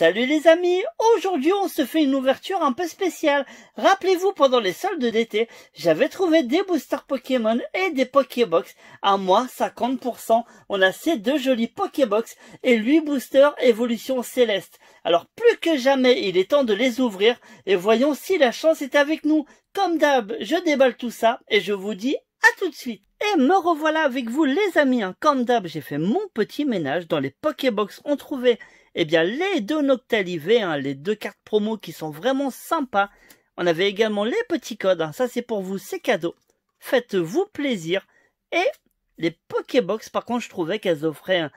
Salut les amis, aujourd'hui on se fait une ouverture un peu spéciale. Rappelez-vous, pendant les soldes d'été, j'avais trouvé des boosters Pokémon et des Pokébox à moins 50%. On a ces deux jolis Pokébox et 8 boosters évolution céleste. Alors plus que jamais, il est temps de les ouvrir et voyons si la chance est avec nous. Comme d'hab, je déballe tout ça et je vous dis à tout de suite. Et me revoilà avec vous les amis. Comme d'hab, j'ai fait mon petit ménage dans les Pokébox. On trouvait les deux Noctali V, les deux cartes promo qui sont vraiment sympas. On avait également les petits codes, ça c'est pour vous, c'est cadeau. Faites-vous plaisir. Et les Pokébox, par contre, je trouvais qu'elles offraient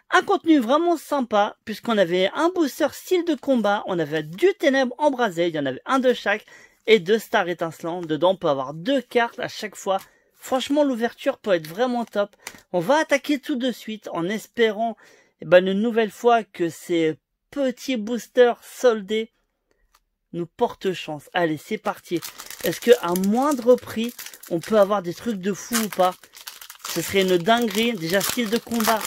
un contenu vraiment sympa, puisqu'on avait un booster style de combat, on avait du ténèbres embrasé, il y en avait un de chaque, et deux stars étincelants. Dedans, on peut avoir deux cartes à chaque fois. Franchement, l'ouverture peut être vraiment top. On va attaquer tout de suite en espérant une nouvelle fois que ces petits boosters soldés nous portent chance. Allez, c'est parti. Est-ce qu'à moindre prix, on peut avoir des trucs de fou ou pas? Ce serait une dinguerie. Déjà, style de combat.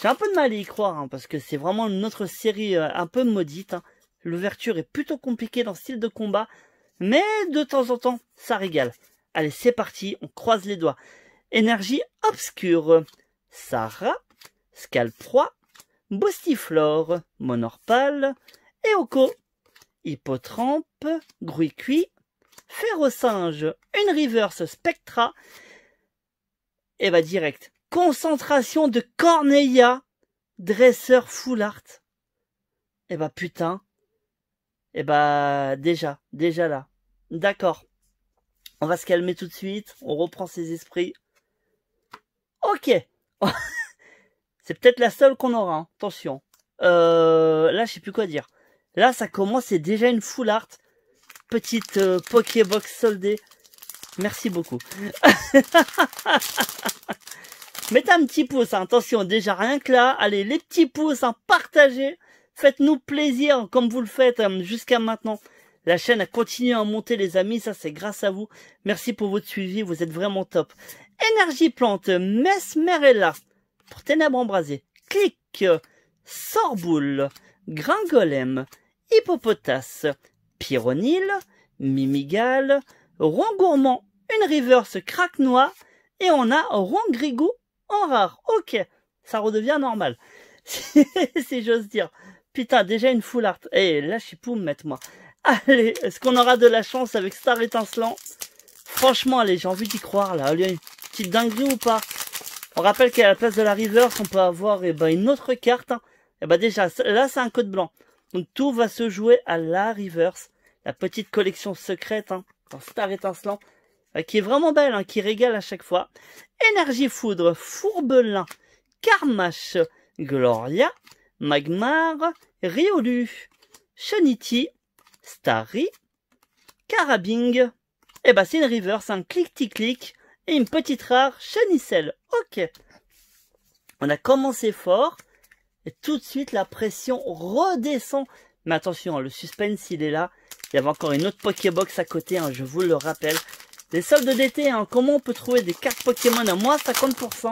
J'ai un peu de mal à y croire, parce que c'est vraiment une autre série un peu maudite. L'ouverture est plutôt compliquée dans style de combat. Mais de temps en temps, ça régale. Allez, c'est parti. On croise les doigts. Énergie obscure. Sarah. Scalproie. Boostiflore, Monorpal, Eoko, Hippotrampe, Gruy-Cuit, Ferrosinge, une Reverse Spectra, et direct. Concentration de Corneilla, Dresseur Full Art. Putain. Déjà là. D'accord. On va se calmer tout de suite, on reprend ses esprits. Ok. C'est peut-être la seule qu'on aura, attention. Là, je sais plus quoi dire. Là, ça commence, c'est déjà une full art. Petite Pokébox soldée. Merci beaucoup. Mettez un petit pouce, attention, déjà rien que là. Allez, les petits pouces, partagez. Faites-nous plaisir comme vous le faites jusqu'à maintenant. La chaîne a continué à monter les amis, ça c'est grâce à vous. Merci pour votre suivi, vous êtes vraiment top. Énergie plante, Mesmerella. Pour ténèbres embrasées, Clic, Sorboule, Gringolem, Hippopotas, Pyronyle, Mimigal, Rongourmand, une Reverse Craquenois, et on a Rongrigou en rare. Ok, ça redevient normal, si j'ose dire. Putain, déjà une full art. Eh, là, je sais pas où me mettre, moi. Allez, est-ce qu'on aura de la chance avec Star Étincelant? Franchement, allez, j'ai envie d'y croire, là. Allez, une petite dinguerie ou pas? On rappelle qu'à la place de la Reverse, on peut avoir une autre carte. Déjà, là, c'est un code blanc. Donc, tout va se jouer à la Reverse. La petite collection secrète, dans Star Étincelant. Qui est vraiment belle, qui régale à chaque fois. Énergie Foudre, Fourbelin, Carmache, Gloria, Magmar, Riolu, Chenity, Starry, Carabing. C'est une Reverse, un clic-tic-clic. Et une petite rare Chenicel. Ok. On a commencé fort. Et tout de suite, la pression redescend. Mais attention, le suspense, il est là. Il y avait encore une autre Pokébox à côté, je vous le rappelle. Les soldes d'été, comment on peut trouver des cartes Pokémon à moins 50%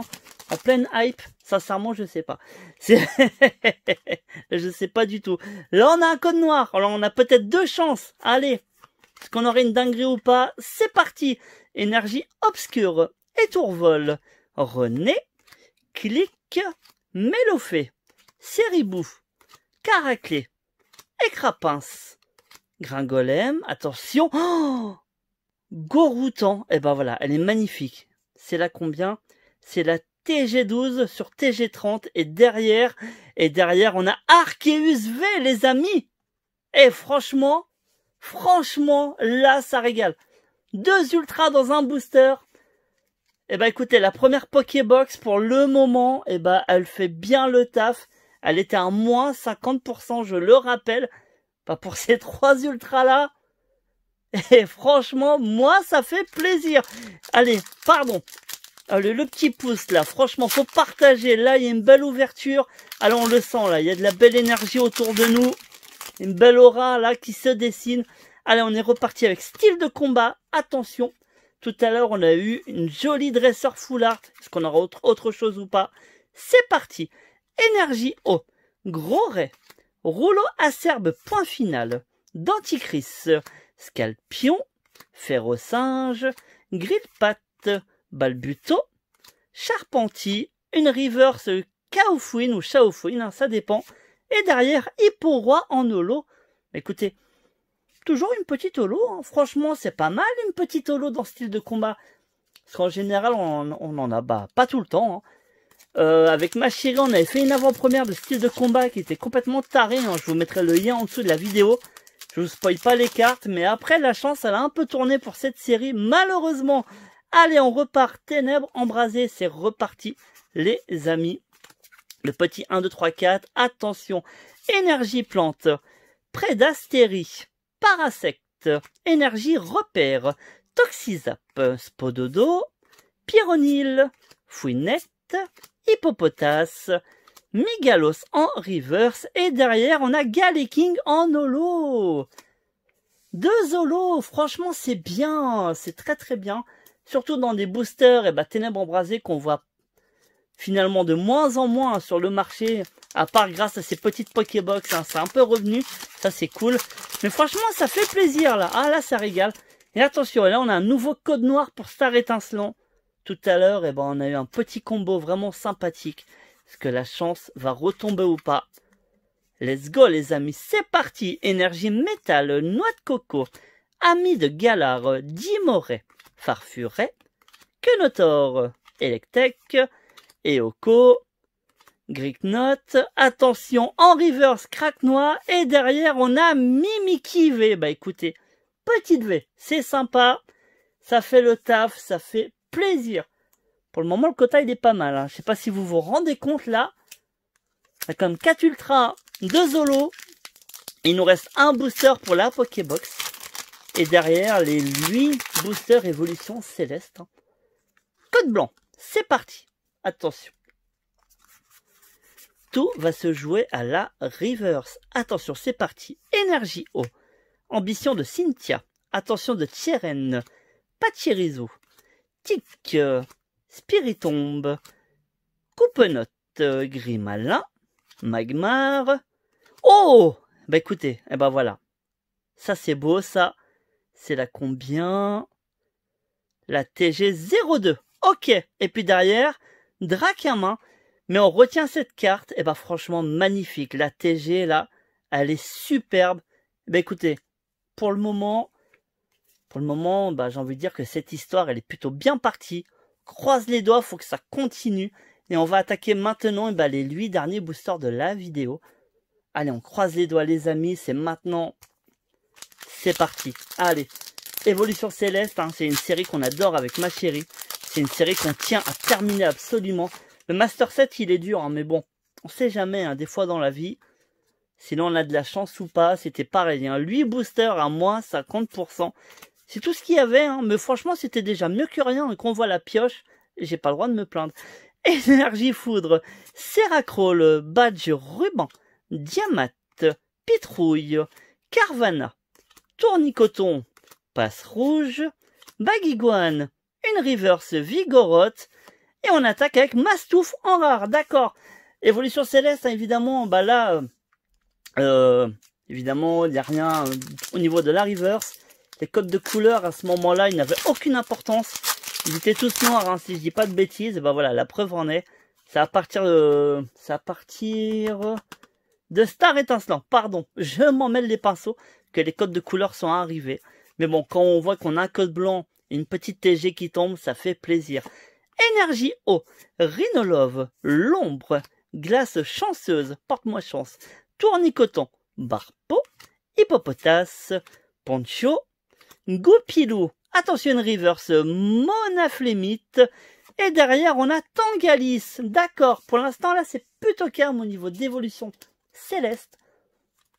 en pleine hype? Sincèrement, je sais pas. Je sais pas du tout. Là, on a un code noir. Alors, on a peut-être deux chances. Allez. Est-ce qu'on aurait une dinguerie ou pas? C'est parti. Énergie obscure, Étourvol, René, Clic, Mélofée, Séribou, Caraclé, Écrapince, Gringolem, attention, Goroutan, voilà, elle est magnifique. C'est la combien? C'est la TG12 sur TG30 et derrière, on a Arceus V, les amis. Et franchement, là, ça régale. Deux ultras dans un booster. Écoutez, la première Pokébox, pour le moment, elle fait bien le taf. Elle était à moins 50%, je le rappelle. Pas pour ces trois ultras-là. Et franchement, moi, ça fait plaisir. Allez, pardon. Allez, le petit pouce, là. Franchement, faut partager. Là, il y a une belle ouverture. Allez, on le sent, là. Il y a de la belle énergie autour de nous. Une belle aura, là, qui se dessine. Allez, on est reparti avec style de combat. Attention, tout à l'heure, on a eu une jolie dresseur full art. Est-ce qu'on aura autre chose ou pas? C'est parti. Énergie eau. Gros ray. Rouleau acerbe point final, Denticris, Scalpion, Ferrosinge, Grille-Patte, Balbuto, Charpentier, une reverse Kaofouine ou Shaofouine, hein, ça dépend. Et derrière, Hippo-Roi en holo. Écoutez, toujours une petite holo, hein. Franchement, c'est pas mal une petite holo dans ce style de combat. Parce qu'en général, on en a pas tout le temps. Hein. Avec ma chérie, on avait fait une avant-première de style de combat qui était complètement taré. Hein. Je vous mettrai le lien en dessous de la vidéo. Je vous spoil pas les cartes, mais après, la chance, elle a un peu tourné pour cette série. Malheureusement, allez, on repart. Ténèbres embrasées, c'est reparti, les amis. Le petit 1, 2, 3, 4. Attention, énergie plante, Prédastérie, Parasecte, énergie repère, Toxizap, Spododo, Pyronil, Fouinette, Hippopotas, Migalos en reverse. Et derrière, on a Galeking en holo. 2 holos, franchement, c'est bien. C'est très très bien. Surtout dans des boosters et Ténèbres embrasées qu'on voit finalement de moins en moins sur le marché, à part grâce à ces petites Pokébox, hein, c'est un peu revenu, ça c'est cool, mais franchement ça fait plaisir là, ah là ça régale. Et attention, là on a un nouveau code noir pour Star Étincelant. Tout à l'heure, on a eu un petit combo vraiment sympathique, est-ce que la chance va retomber ou pas? Let's go les amis, c'est parti. Énergie métal, noix de coco, ami de Galar, Dimoret, Farfuret, Quenotor, Electek, Eoko, Gricknot, attention, en reverse, Craque-Noix, et derrière, on a Mimikyu V. Écoutez, petite V, c'est sympa, ça fait le taf, ça fait plaisir. Pour le moment, le quota, il est pas mal, hein. Je sais pas si vous vous rendez compte, là. On a comme 4 Ultra, 2 Holo, il nous reste un booster pour la Pokébox, et derrière, les 8 boosters Évolution Céleste. Hein. Code blanc, c'est parti. Attention. Tout va se jouer à la reverse. Attention, c'est parti. Énergie eau. Ambition de Cynthia. Attention de Tieren. Pachirisu. Tic. Spiritombe. Coupenote. Grimalin. Magmar. Oh! Écoutez, voilà. Ça c'est beau, ça. C'est la combien? La TG02. Ok. Et puis derrière, Dracamin. Mais on retient cette carte. Franchement, magnifique. La TG, là, elle est superbe. Écoutez, pour le moment, j'ai envie de dire que cette histoire, elle est plutôt bien partie. Croise les doigts, faut que ça continue. Et on va attaquer maintenant les 8 derniers boosters de la vidéo. Allez, on croise les doigts, les amis. C'est maintenant. C'est parti. Allez. Évolution Céleste, hein, c'est une série qu'on adore avec ma chérie. C'est une série qu'on tient à terminer absolument. Le Master 7, il est dur, hein, mais bon, on sait jamais, hein, des fois dans la vie. Sinon, on a de la chance ou pas. C'était pareil, hein, 8 boosters à moins 50%. C'est tout ce qu'il y avait, hein, mais franchement, c'était déjà mieux que rien. Et qu'on voit la pioche, j'ai pas le droit de me plaindre. Énergie Foudre, Seracrol, Badge Ruban, Diamat, Pitrouille, Carvana, Tournicoton, Passe Rouge, Baguiguane, une reverse Vigoroth, et on attaque avec Mastouf en rare, d'accord. Évolution Céleste, hein, évidemment, là, évidemment, il n'y a rien au niveau de la reverse. Les codes de couleur, à ce moment-là, ils n'avaient aucune importance. Ils étaient tous noirs, hein, si je dis pas de bêtises. Et voilà, la preuve en est. C'est à partir de Star Étincelant, pardon. Je m'en mêle les pinceaux, que les codes de couleur sont arrivés. Mais bon, quand on voit qu'on a un code blanc et une petite TG qui tombe, ça fait plaisir. Énergie eau, Rhinolove, L'ombre, Glace chanceuse, porte-moi chance, Tournicoton, Barpo, Hippopotas, Poncho, Goupilou, attention une reverse, Monaflémite, et derrière on a Tangalis, d'accord, pour l'instant là c'est plutôt calme au niveau d'évolution céleste.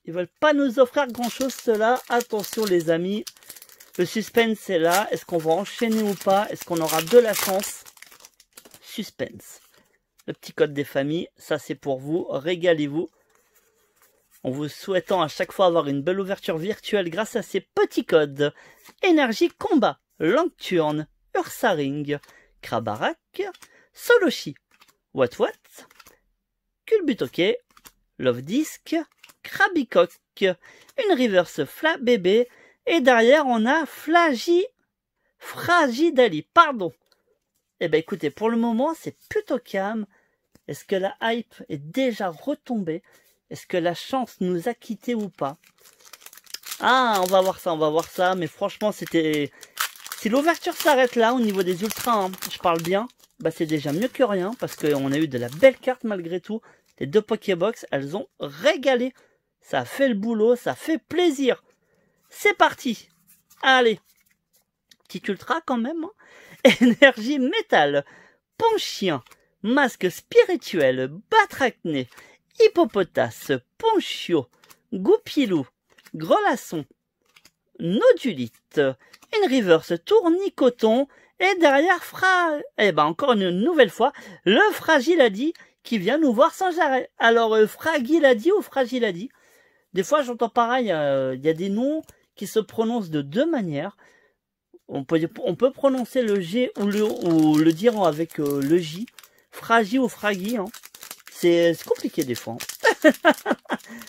Ils veulent pas nous offrir grand chose ceux-là, attention les amis, le suspense est là, est-ce qu'on va enchaîner ou pas, est-ce qu'on aura de la chance? Suspense. Le petit code des familles, ça c'est pour vous, régalez-vous. En vous souhaitant à chaque fois avoir une belle ouverture virtuelle grâce à ces petits codes. Énergie combat, Langturne, Ursaring, Krabarak, Soloshi, What, Culbutoke, Love Disc, Krabicock, une reverse Fla Bébé, et derrière on a Fragidali, pardon. Eh ben écoutez, pour le moment c'est plutôt calme. Est-ce que la hype est déjà retombée? Est-ce que la chance nous a quittés ou pas? Ah, on va voir ça, mais franchement c'était... Si l'ouverture s'arrête là, au niveau des ultras, hein, je parle bien, bah c'est déjà mieux que rien, parce qu'on a eu de la belle carte malgré tout. Les deux Pokébox, elles ont régalé. Ça a fait le boulot, ça fait plaisir. C'est parti. Allez. Petit ultra quand même. Hein. Énergie métal. Ponchien. Masque spirituel. Batracné. Hippopotas. Ponchio. Goupilou. Grelasson. Nodulite. Une reverse tournicoton. Et derrière, encore une nouvelle fois, le Fragiladi qui vient nous voir sans arrêt. Alors, Fragiladi ou Fragiladi? Des fois, j'entends pareil, il y a des noms qui se prononcent de deux manières. On peut prononcer le G ou le dire avec le J. Fragi ou Fragi. Hein. C'est compliqué des fois.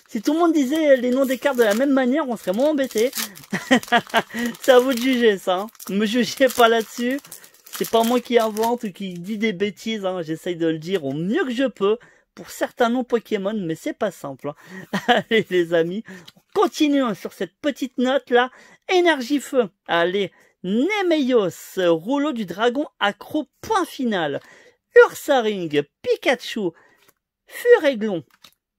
Si tout le monde disait les noms des cartes de la même manière, on serait moins embêté. C'est à vous de juger ça. Hein. Ne me jugez pas là-dessus. C'est pas moi qui invente ou qui dit des bêtises. Hein. J'essaye de le dire au mieux que je peux. Pour certains noms Pokémon, mais c'est pas simple. Hein. Allez les amis, on continue sur cette petite note là. Énergie feu. Allez, Nemeios, rouleau du dragon accro, point final. Ursaring, Pikachu, Furéglon,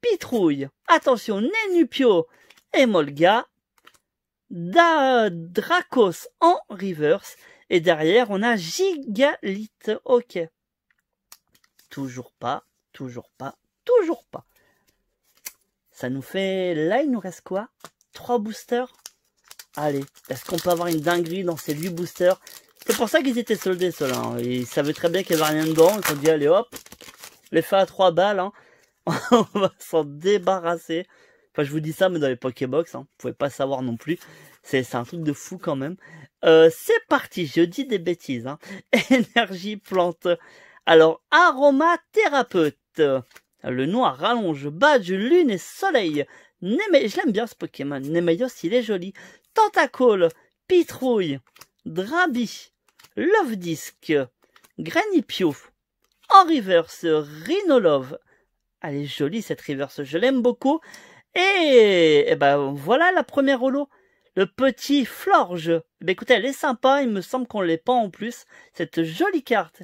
Pitrouille, attention, Nenupio, Emolga, Dracos en reverse. Et derrière, on a Gigalite. Ok. Toujours pas. Ça nous fait... Là, il nous reste quoi? 3 boosters. Allez, est-ce qu'on peut avoir une dinguerie dans ces 8 boosters? C'est pour ça qu'ils étaient soldés, ceux-là. Hein. Ils savaient très bien qu'il n'y avait rien dedans. Ils se sont dit, allez hop, les fait à 3 balles. Hein. On va s'en débarrasser. Enfin, je vous dis ça, mais dans les Pokébox, hein. Vous pouvez pas savoir non plus. C'est un truc de fou quand même. C'est parti, je dis des bêtises. Hein. Énergie plante. Alors, aromathérapeute. Le nom à rallonge, badge, lune et soleil. Je l'aime bien ce Pokémon. Nemeios, il est joli. Tentacole, Pitrouille, Drabi, Love Disc, Granipio. En reverse, Rhinolove. Elle est jolie cette reverse, je l'aime beaucoup. Et ben voilà la première holo. Le petit Florge. Ben écoutez, elle est sympa, il me semble qu'on l'est pas en plus. Cette jolie carte.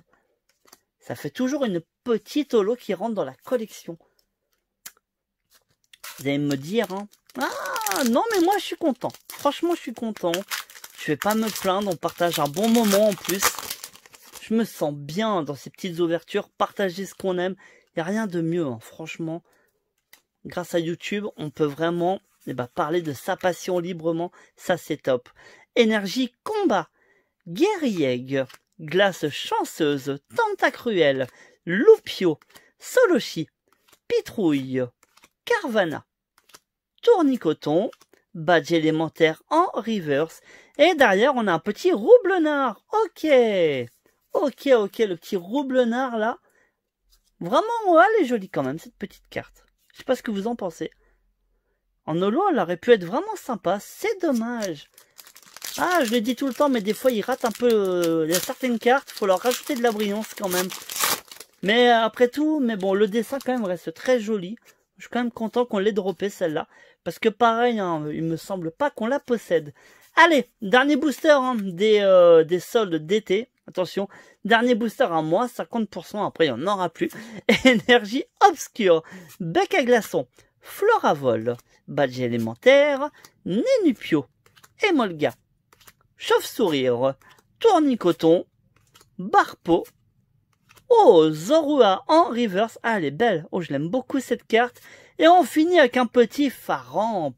Ça fait toujours une petite holo qui rentre dans la collection. Vous allez me dire, hein. Ah, non, mais moi, je suis content. Franchement, je suis content. Je vais pas me plaindre. On partage un bon moment en plus. Je me sens bien dans ces petites ouvertures. Partager ce qu'on aime. Il n'y a rien de mieux, hein, franchement. Grâce à YouTube, on peut vraiment parler de sa passion librement. Ça, c'est top. Énergie combat. Guerrieg. Glace chanceuse, Tentacruel, Loupio, Solochi, Pitrouille, Carvana, Tournicoton, badge élémentaire en reverse. Et derrière, on a un petit Roublenard. Ok, le petit Roublenard là. Vraiment, ouais, elle est jolie quand même, cette petite carte. Je sais pas ce que vous en pensez. En holo, elle aurait pu être vraiment sympa. C'est dommage. Ah, je le dis tout le temps, mais des fois, ils ratent un peu... il y a certaines cartes, il faut leur rajouter de la brillance quand même. Mais après tout, bon, le dessin quand même reste très joli. Je suis quand même content qu'on l'ait droppé celle-là. Parce que pareil, hein, il me semble pas qu'on la possède. Allez, dernier booster hein, des soldes d'été. Attention, dernier booster à moins 50%, après il n'y en aura plus. Énergie obscure, bec à glaçon, Floravol, badge élémentaire, Nenupio, Emolga. Chauve-sourire, Tournicoton, Barpo. Oh, Zorua en reverse. Ah, elle est belle. Oh, je l'aime beaucoup cette carte. Et on finit avec un petit Faramp.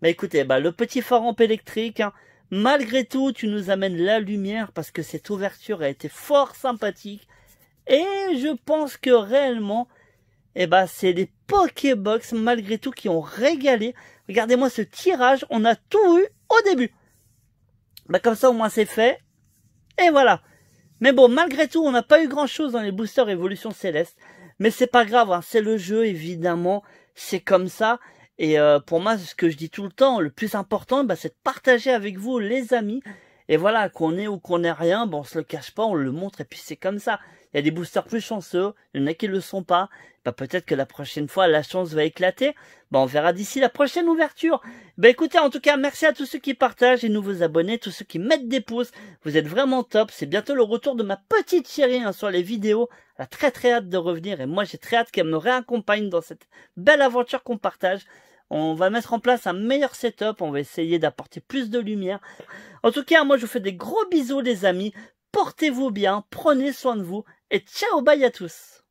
Bah écoutez, le petit Faramp électrique, hein, malgré tout, tu nous amènes la lumière parce que cette ouverture a été fort sympathique. Et je pense que réellement, c'est les Pokébox malgré tout qui ont régalé. Regardez-moi ce tirage, on a tout eu au début. Comme ça au moins c'est fait. Et voilà. Mais bon, malgré tout, on n'a pas eu grand chose dans les boosters Évolution Céleste. Mais c'est pas grave, hein, c'est le jeu évidemment. C'est comme ça. Et pour moi, ce que je dis tout le temps, le plus important, bah, c'est de partager avec vous, les amis. Et voilà, qu'on ait ou qu'on ait rien, bon, on se le cache pas, on le montre, et puis c'est comme ça. Il y a des boosters plus chanceux, il y en a qui le sont pas. Bah, peut-être que la prochaine fois, la chance va éclater. Bah, on verra d'ici la prochaine ouverture. Bah, écoutez, en tout cas, merci à tous ceux qui partagent et nouveaux abonnés, tous ceux qui mettent des pouces. Vous êtes vraiment top. C'est bientôt le retour de ma petite chérie, hein, sur les vidéos. Elle a très très hâte de revenir, et moi, j'ai très hâte qu'elle me réaccompagne dans cette belle aventure qu'on partage. On va mettre en place un meilleur setup, on va essayer d'apporter plus de lumière. En tout cas, moi je vous fais des gros bisous les amis, portez-vous bien, prenez soin de vous, et ciao bye à tous.